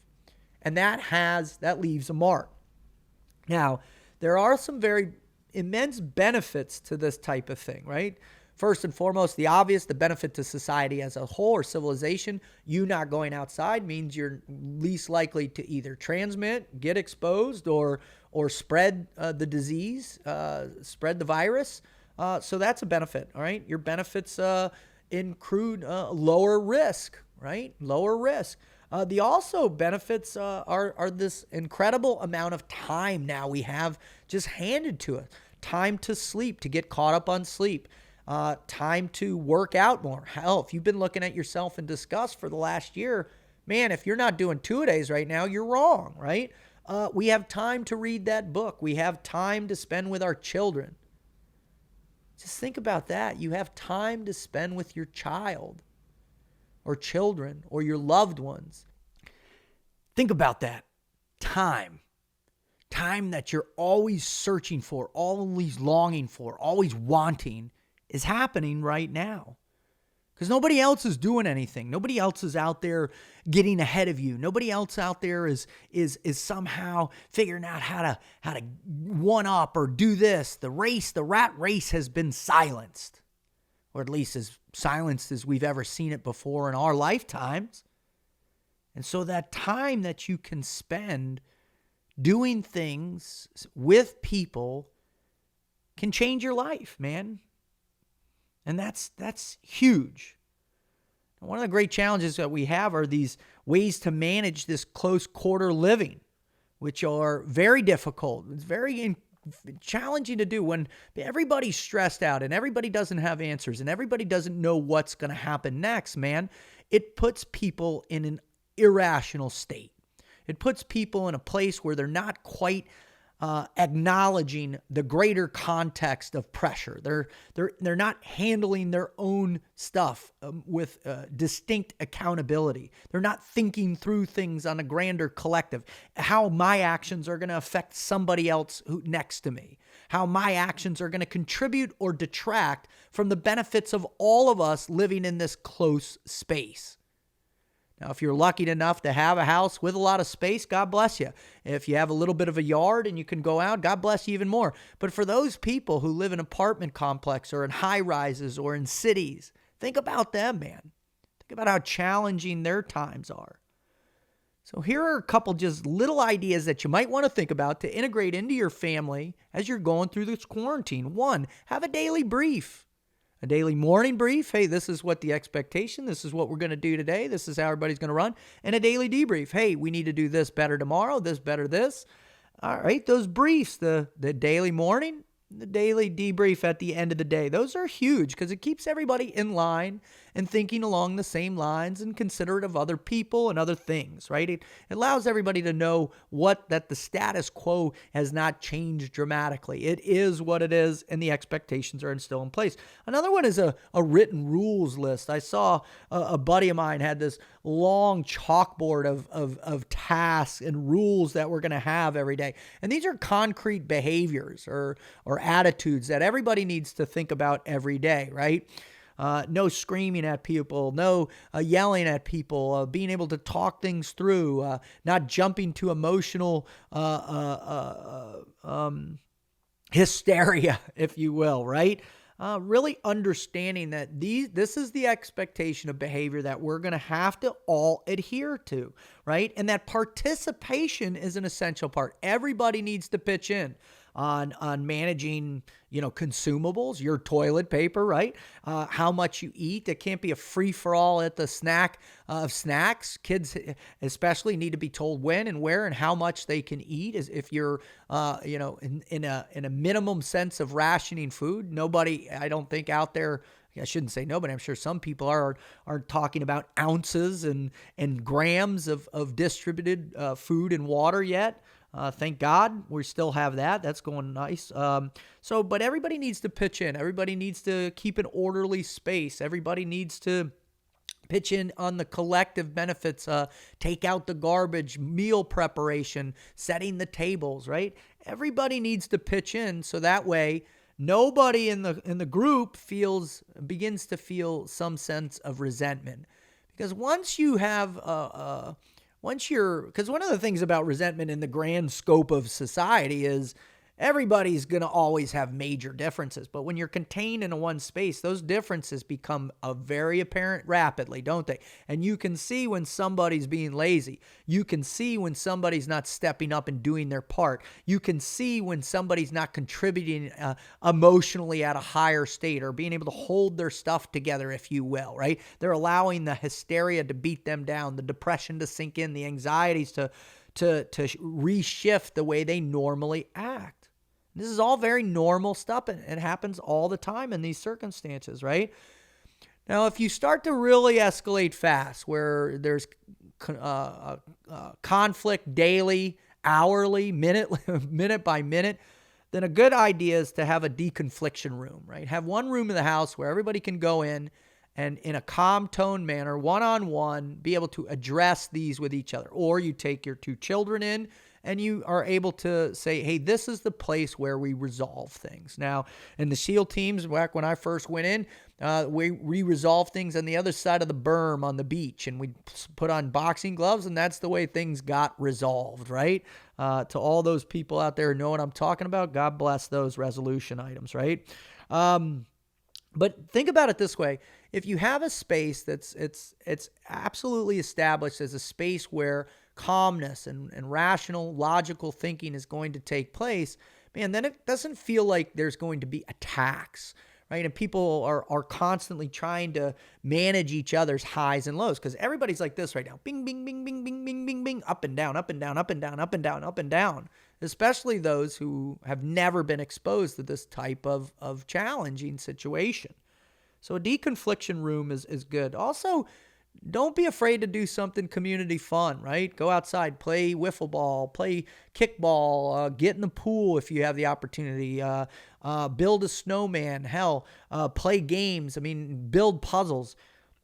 And that leaves a mark. Now, there are some very immense benefits to this type of thing, right? First and foremost, the obvious, the benefit to society as a whole or civilization. You not going outside means you're least likely to either transmit, get exposed, or spread the disease, spread the virus. So that's a benefit, all right? Your benefits include lower risk, right? Lower risk. The also benefits are this incredible amount of time now we have just handed to us. Time to sleep, to get caught up on sleep. Time to work out more. Hell, if you've been looking at yourself in disgust for the last year, man, if you're not doing 2-a-days right now, you're wrong, right? We have time to read that book. We have time to spend with our children. Just think about that. You have time to spend with your child or children or your loved ones. Think about that. Time. Time that you're always searching for, always longing for, always wanting is happening right now. Because nobody else is doing anything. Nobody else is out there getting ahead of you. Nobody else out there is somehow figuring out how to one up or do this. The rat race has been silenced, or at least as silenced as we've ever seen it before in our lifetimes. And so that time that you can spend doing things with people can change your life, man. And that's huge. One of the great challenges that we have are these ways to manage this close quarter living, which are very difficult. It's very challenging to do when everybody's stressed out and everybody doesn't have answers and everybody doesn't know what's going to happen next, man. It puts people in an irrational state. It puts people in a place where they're not quite acknowledging the greater context of pressure. They're not handling their own stuff with distinct accountability. They're not thinking through things on a grander collective. How my actions are going to affect somebody else next to me. How my actions are going to contribute or detract from the benefits of all of us living in this close space. Now, if you're lucky enough to have a house with a lot of space, God bless you. If you have a little bit of a yard and you can go out, God bless you even more. But for those people who live in apartment complexes or in high rises or in cities, think about them, man. Think about how challenging their times are. So here are a couple just little ideas that you might want to think about to integrate into your family as you're going through this quarantine. One, have a daily brief. A daily morning brief. Hey, this is what the expectation. This is what we're going to do today. This is how everybody's going to run. And a daily debrief. Hey, we need to do this better tomorrow. This better this. All right, those briefs, the daily morning, the daily debrief at the end of the day. Those are huge because it keeps everybody in line and thinking along the same lines and considerate of other people and other things, right? It allows everybody to know that the status quo has not changed dramatically. It is what it is, and the expectations are still in place. Another one is a written rules list. I saw a buddy of mine had this long chalkboard of tasks and rules that we're going to have every day. And these are concrete behaviors or attitudes that everybody needs to think about every day, right? No screaming at people, no yelling at people, being able to talk things through, not jumping to emotional hysteria, if you will, right? Really understanding that this is the expectation of behavior that we're going to have to all adhere to, right? And that participation is an essential part. Everybody needs to pitch in on managing, consumables, your toilet paper, right? How much you eat. It can't be a free-for-all at the snack of snacks. Kids especially need to be told when and where and how much they can eat. As if you're, in a minimum sense of rationing food. Nobody, I don't think out there, I shouldn't say nobody, I'm sure some people are talking about ounces and grams of distributed food and water yet. Thank God we still have that. That's going nice. But everybody needs to pitch in. Everybody needs to keep an orderly space. Everybody needs to pitch in on the collective benefits, take out the garbage, meal preparation, setting the tables, right? Everybody needs to pitch in so that way nobody in the group begins to feel some sense of resentment. Because once you have because one of the things about resentment in the grand scope of society is Everybody's going to always have major differences, but when you're contained in a one space, those differences become very apparent rapidly, don't they? And you can see when somebody's being lazy. You can see when somebody's not stepping up and doing their part. You can see when somebody's not contributing emotionally at a higher state or being able to hold their stuff together, if you will, right? They're allowing the hysteria to beat them down, the depression to sink in, the anxieties to reshift the way they normally act. This is all very normal stuff, and it happens all the time in these circumstances, right? Now, if you start to really escalate fast, where there's conflict daily, hourly, minute by minute, then a good idea is to have a deconfliction room, right? Have one room in the house where everybody can go in and in a calm tone manner, one-on-one, be able to address these with each other. Or you take your 2 children in and you are able to say, hey, this is the place where we resolve things. Now, in the SEAL teams, back when I first went in, we resolved things on the other side of the berm on the beach, and we put on boxing gloves, and that's the way things got resolved, right? To all those people out there who know what I'm talking about, God bless those resolution items, right? But think about it this way. If you have a space that's it's absolutely established as a space where calmness and rational, logical thinking is going to take place, man, then it doesn't feel like there's going to be attacks, right? And people are constantly trying to manage each other's highs and lows because everybody's like this right now. Bing, bing, bing, bing, bing, bing, bing, bing, up and down, up and down, up and down, up and down, up and down, especially those who have never been exposed to this type of challenging situation. So a deconfliction room is good. Also, don't be afraid to do something community fun, right? Go outside, play wiffle ball, play kickball, get in the pool if you have the opportunity, build a snowman, hell, play games. I mean, build puzzles.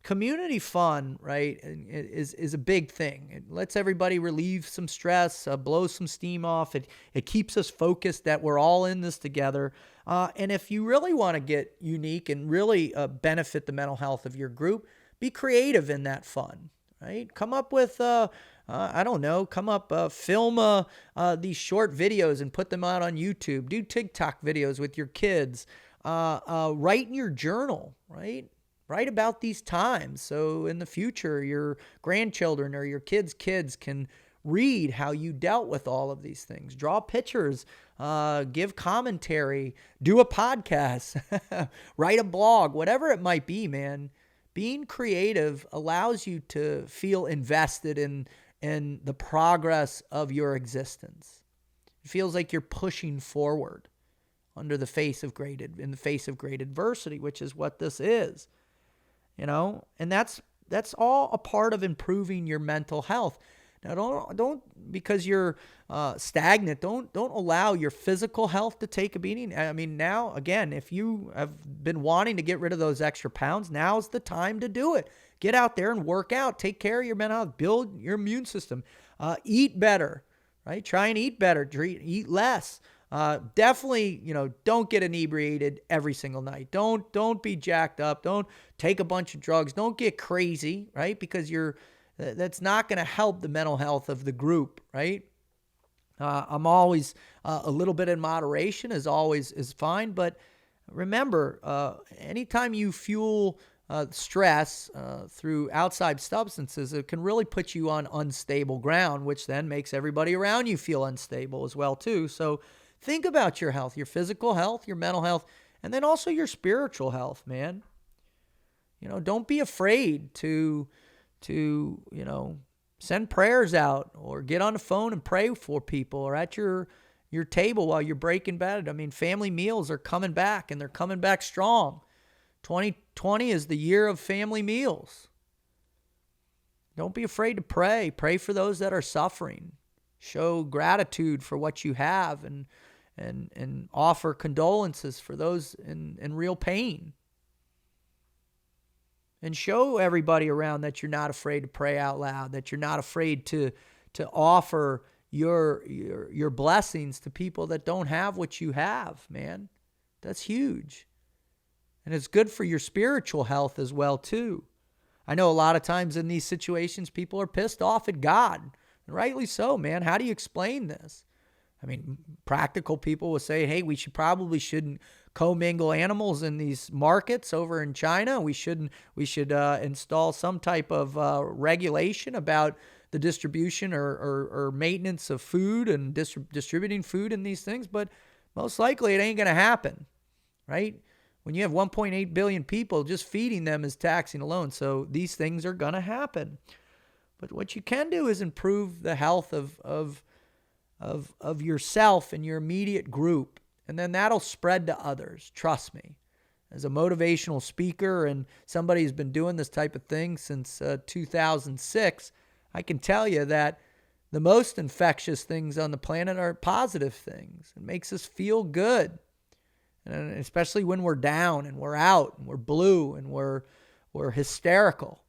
Community fun, right, is a big thing. It lets everybody relieve some stress, blow some steam off. It keeps us focused that we're all in this together. And if you really want to get unique and really benefit the mental health of your group, be creative in that fun, right? Come up with, film these short videos and put them out on YouTube. Do TikTok videos with your kids. Write in your journal, right? Write about these times. So in the future, your grandchildren or your kids' kids can read how you dealt with all of these things. Draw pictures, give commentary, do a podcast, write a blog, whatever it might be, man. Being creative allows you to feel invested in the progress of your existence. It feels like you're pushing forward in the face of great adversity, which is what this is. You know, and that's all a part of improving your mental health. Now, don't because you're stagnant, don't allow your physical health to take a beating. I mean, now, again, if you have been wanting to get rid of those extra pounds, now's the time to do it. Get out there and work out. Take care of your mental health. Build your immune system. Eat better, right? Try and eat better. Eat less. Definitely, don't get inebriated every single night. Don't be jacked up. Don't take a bunch of drugs. Don't get crazy, right? Because that's not going to help the mental health of the group, right? I'm always a little bit in moderation is fine. But remember, anytime you fuel stress through outside substances, it can really put you on unstable ground, which then makes everybody around you feel unstable as well, too. So think about your health, your physical health, your mental health, and then also your spiritual health, man. Don't be afraid to send prayers out or get on the phone and pray for people or at your table while you're breaking bad. I mean, family meals are coming back and they're coming back strong. 2020 is the year of family meals. Don't be afraid to pray. Pray for those that are suffering. Show gratitude for what you have and offer condolences for those in real pain. And show everybody around that you're not afraid to pray out loud, that you're not afraid to offer your blessings to people that don't have what you have, man. That's huge. And it's good for your spiritual health as well, too. I know a lot of times in these situations, people are pissed off at God. And rightly so, man. How do you explain this? I mean, practical people will say, hey, we shouldn't commingle animals in these markets over in China. We should install some type of regulation about the distribution or maintenance of food and distributing food in these things. But most likely it ain't going to happen, right? When you have 1.8 billion people, just feeding them is taxing alone. So these things are going to happen. But what you can do is improve the health of yourself and your immediate group. And then that'll spread to others. Trust me. As a motivational speaker and somebody who's been doing this type of thing since 2006, I can tell you that the most infectious things on the planet are positive things. It makes us feel good. And especially when we're down and we're out and we're blue and we're hysterical.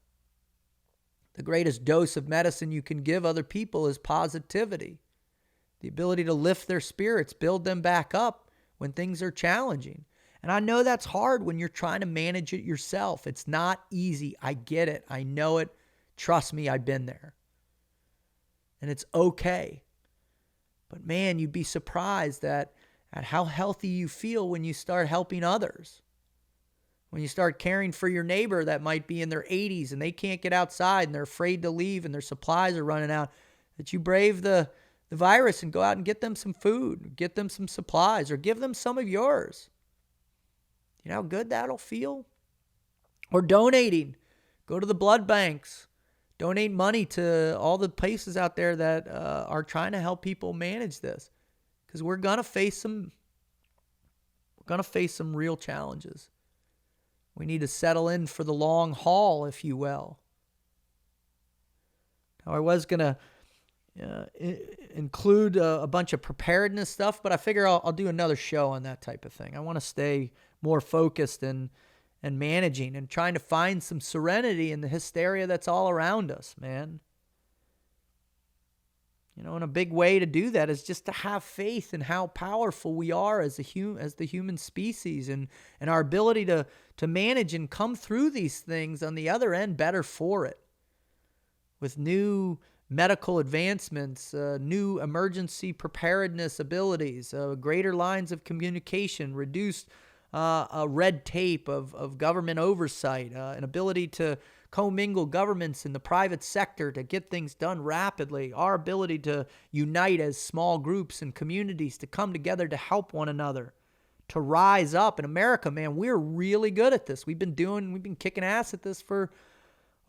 The greatest dose of medicine you can give other people is positivity. The ability to lift their spirits, build them back up when things are challenging. And I know that's hard when you're trying to manage it yourself. It's not easy. I get it. I know it. Trust me, I've been there. And it's okay. But man, you'd be surprised at how healthy you feel when you start helping others. When you start caring for your neighbor that might be in their 80s and they can't get outside and they're afraid to leave and their supplies are running out, that you brave the virus and go out and get them some food, get them some supplies, or give them some of yours. You know how good that'll feel? Or donating. Go to the blood banks. Donate money to all the places out there that are trying to help people manage this. Because we're going to face some real challenges. We need to settle in for the long haul, if you will. Now, I was going to include a bunch of preparedness stuff, but I figure I'll do another show on that type of thing. I want to stay more focused and managing and trying to find some serenity in the hysteria that's all around us, man. You know, and a big way to do that is just to have faith in how powerful we are as the human species and our ability to manage and come through these things on the other end better for it. With new medical advancements, new emergency preparedness abilities, greater lines of communication, reduced red tape of government oversight, an ability to commingle governments in the private sector to get things done rapidly, our ability to unite as small groups and communities to come together to help one another, to rise up. In America, man, we're really good at this. We've been kicking ass at this for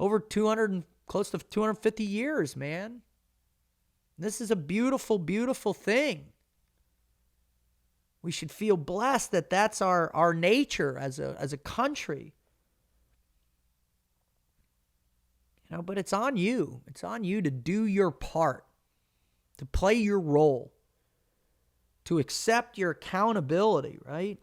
over 200 and close to 250 years, man. This is a beautiful, beautiful thing. We should feel blessed that that's our nature as a country. You know, but it's on you. It's on you to do your part, to play your role, to accept your accountability, right?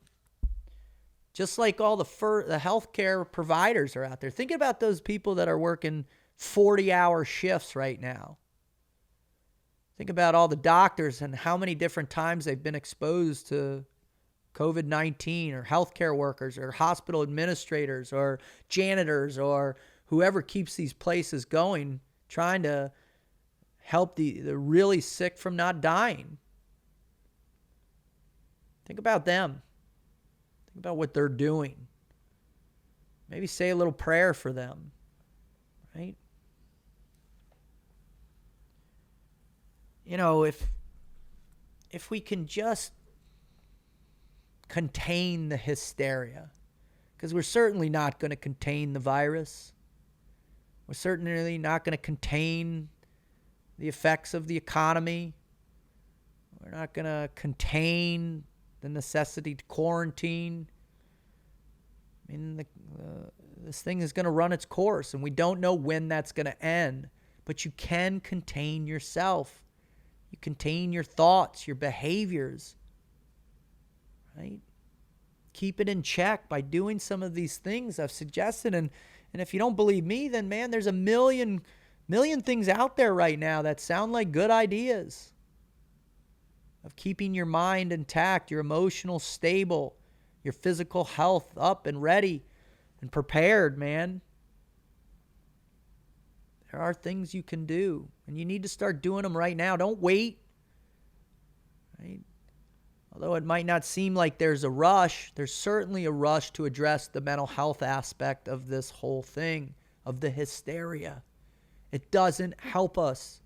Just like all the healthcare providers are out there. Think about those people that are working 40-hour shifts right now. Think about all the doctors and how many different times they've been exposed to COVID-19, or healthcare workers, or hospital administrators, or janitors, or whoever keeps these places going, trying to help the really sick from not dying. Think about them. Think about what they're doing. Maybe say a little prayer for them, right? You know, if we can just contain the hysteria, because we're certainly not going to contain the virus. We're certainly not going to contain the effects of the economy. We're not going to contain the necessity to quarantine. I mean, this thing is going to run its course, and we don't know when that's going to end. But you can contain yourself. You contain your thoughts, your behaviors, right? Keep it in check by doing some of these things I've suggested. And if you don't believe me, then man, there's a million things out there right now that sound like good ideas of keeping your mind intact, your emotional stable, your physical health up and ready and prepared, man. There are things you can do, and you need to start doing them right now. Don't wait. Although it might not seem like there's a rush, there's certainly a rush to address the mental health aspect of this whole thing, of the hysteria. It doesn't help us.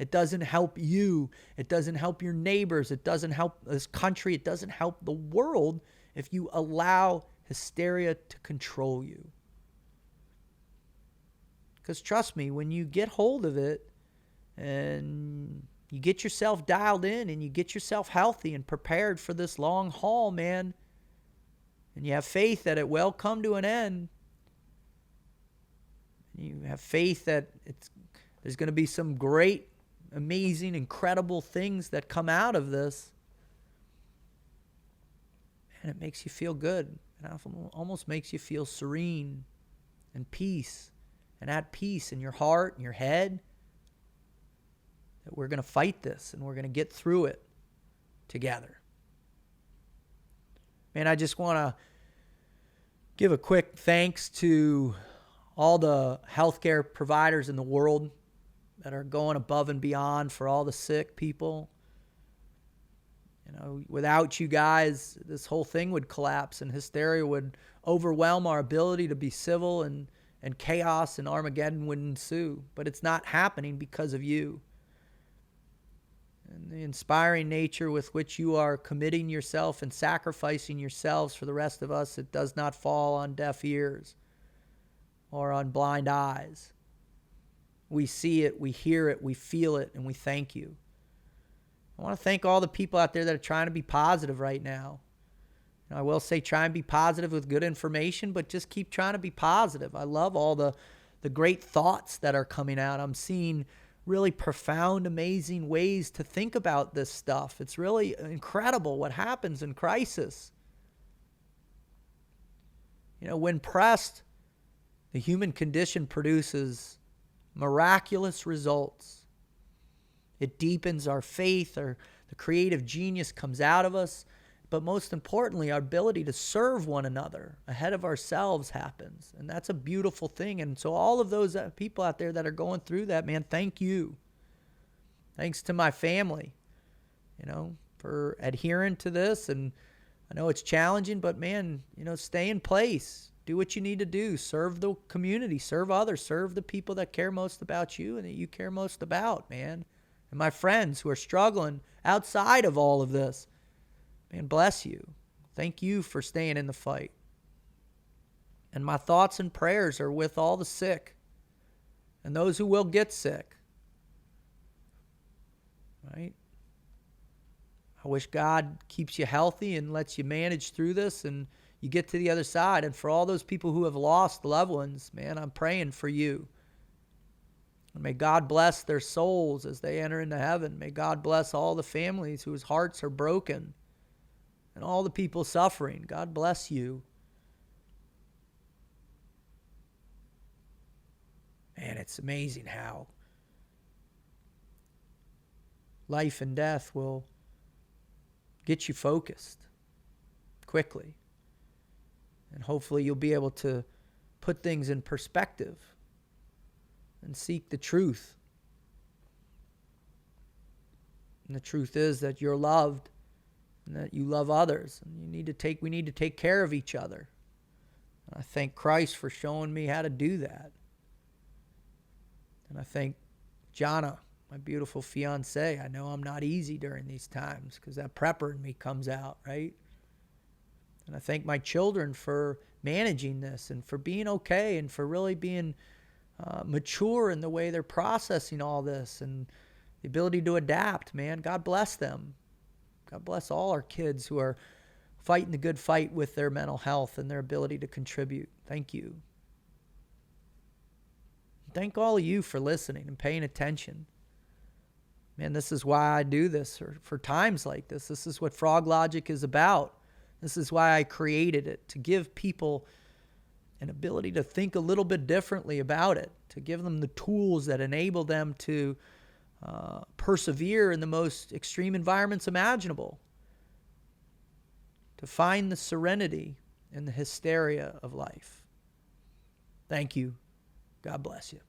It doesn't help you. It doesn't help your neighbors. It doesn't help this country. It doesn't help the world if you allow hysteria to control you. Because trust me, when you get hold of it and you get yourself dialed in and you get yourself healthy and prepared for this long haul, man, and you have faith that it will come to an end, you have faith that there's going to be some great, amazing, incredible things that come out of this, and it makes you feel good. It almost makes you feel serene and peace, and at peace in your heart and your head, that we're going to fight this and we're going to get through it together. Man, I just want to give a quick thanks to all the healthcare providers in the world that are going above and beyond for all the sick people. You know, without you guys, this whole thing would collapse and hysteria would overwhelm our ability to be civil, and chaos and Armageddon would ensue. But it's not happening because of you. And the inspiring nature with which you are committing yourself and sacrificing yourselves for the rest of us, it does not fall on deaf ears or on blind eyes. We see it, we hear it, we feel it, and we thank you. I want to thank all the people out there that are trying to be positive right now. You know, I will say try and be positive with good information, but just keep trying to be positive. I love all the great thoughts that are coming out. I'm seeing really profound, amazing ways to think about this stuff. It's really incredible what happens in crisis. You know, when pressed, the human condition produces miraculous results. It deepens our faith, the creative genius comes out of us, but most importantly, our ability to serve one another ahead of ourselves happens. And that's a beautiful thing. And so all of those people out there that are going through that, man, thank you. Thanks to my family, you know, for adhering to this. And I know it's challenging, but man, you know, stay in place. Do what you need to do. Serve the community. Serve others. Serve the people that care most about you and that you care most about, man. And my friends who are struggling outside of all of this, man, bless you. Thank you for staying in the fight. And my thoughts and prayers are with all the sick and those who will get sick. Right? I wish God keeps you healthy and lets you manage through this and you get to the other side. And for all those people who have lost loved ones, man, I'm praying for you. And may God bless their souls as they enter into heaven. May God bless all the families whose hearts are broken and all the people suffering. God bless you. Man, it's amazing how life and death will get you focused quickly. And hopefully you'll be able to put things in perspective and seek the truth. And the truth is that you're loved and that you love others. And we need to take care of each other. And I thank Christ for showing me how to do that. And I thank Jana, my beautiful fiance. I know I'm not easy during these times because that prepper in me comes out, right? And I thank my children for managing this and for being okay and for really being mature in the way they're processing all this and the ability to adapt, man. God bless them. God bless all our kids who are fighting the good fight with their mental health and their ability to contribute. Thank you. Thank all of you for listening and paying attention. Man, this is why I do this for times like this. This is what Froglogic is about. This is why I created it, to give people an ability to think a little bit differently about it, to give them the tools that enable them to persevere in the most extreme environments imaginable, to find the serenity in the hysteria of life. Thank you. God bless you.